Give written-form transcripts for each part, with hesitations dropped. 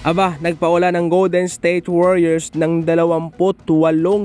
Aba, nagpaula ng Golden State Warriors ng 28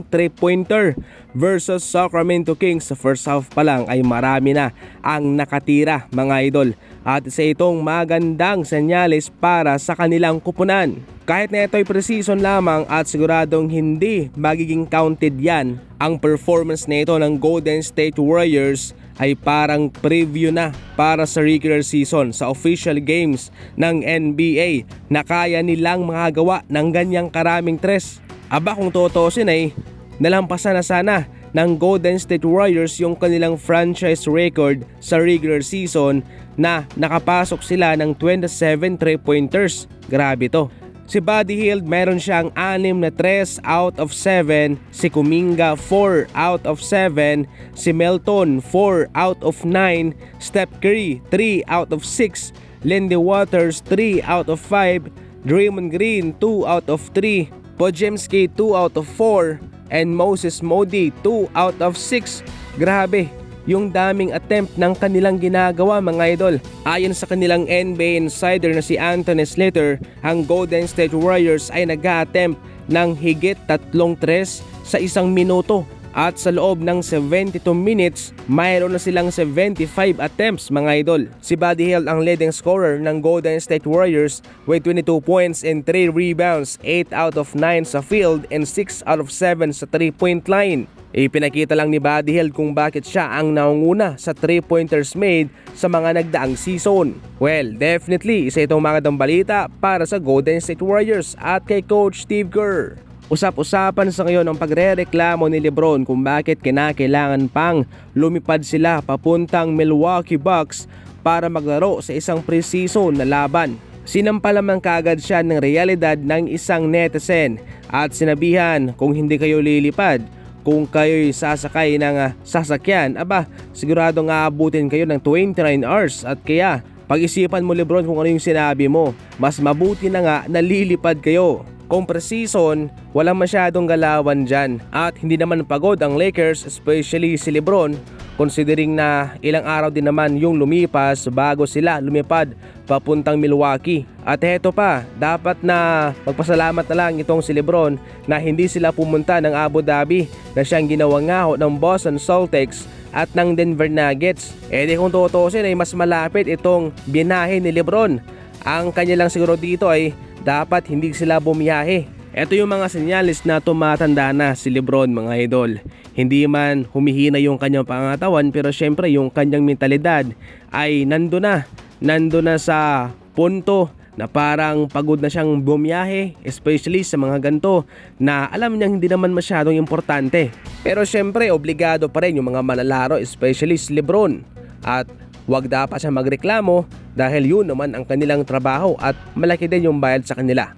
3-pointer versus Sacramento Kings. Sa first half pa lang ay marami na ang nakatira mga idol. At isa itong magandang senyales para sa kanilang kupunan. Kahit na ito'y preseason lamang at siguradong hindi magiging counted yan, ang performance na ito ng Golden State Warriors ay parang preview na para sa regular season sa official games ng NBA na kaya nilang makagawa ng ganyang karaming tres. Aba, kung tutuusin ay nalampasan na sana ng Golden State Warriors yung kanilang franchise record sa regular season na nakapasok sila ng 27 3-pointers. Grabe to. Si Buddy Hield meron siyang 6 na 3 out of 7, si Kuminga 4 out of 7, si Melton 4 out of 9, Steph Curry 3 out of 6, Lindy Waters 3 out of 5, Draymond Green 2 out of 3, Podziemski 2 out of 4, and Moses Moody 2 out of 6. Grabe yung daming attempt ng kanilang ginagawa mga idol. Ayon sa kanilang NBA insider na si Anthony Slater, ang Golden State Warriors ay nag-a-attempt ng higit 3 tres sa isang minuto. At sa loob ng 72 minutes, mayroon na silang 75 attempts mga idol. Si Buddy Hield ang leading scorer ng Golden State Warriors with 22 points and 3 rebounds, 8 out of 9 sa field and 6 out of 7 sa 3-point line. Ipinakita lang ni Buddy Hield kung bakit siya ang naunguna sa 3-pointers made sa mga nagdaang season. Well, definitely isa itong magandang balita para sa Golden State Warriors at kay Coach Steve Kerr. Usap-usapan sa ngayon ang pagrereklamo ni LeBron kung bakit kinakailangan pang lumipad sila papuntang Milwaukee Bucks para maglaro sa isang preseason na laban. Sinampalamang kaagad siya ng realidad ng isang netizen at sinabihan kung hindi kayo lilipad, kung kayo'y sasakay ng sasakyan, aba siguradong aabutin kayo ng 29 hours at kaya pag-isipan mo LeBron kung ano yung sinabi mo. Mas mabuti na nga na lilipad kayo. Kung pre-season, walang masyadong galawan dyan at hindi naman pagod ang Lakers, especially si LeBron, considering na ilang araw din naman yung lumipas bago sila lumipad papuntang Milwaukee. At heto pa, dapat na magpasalamat na lang itong si LeBron na hindi sila pumunta ng Abu Dhabi na siyang ginawang ngaho ng Boston Celtics at ng Denver Nuggets. E di kung tutuusin ay mas malapit itong binahe ni LeBron. Ang kanya lang siguro dito ay dapat hindi sila bumiyahe. Ito yung mga senyales na tumatanda na si LeBron mga idol. Hindi man humihina yung kanyang pangatawan pero syempre yung kanyang mentalidad ay nando na sa punto na parang pagod na siyang bumiyahe, especially sa mga ganito na alam niyang hindi naman masyadong importante. Pero syempre obligado pa rin yung mga manlalaro, especially si LeBron. At wag dapat siya magreklamo dahil yun naman ang kanilang trabaho at malaki din yung bayad sa kanila.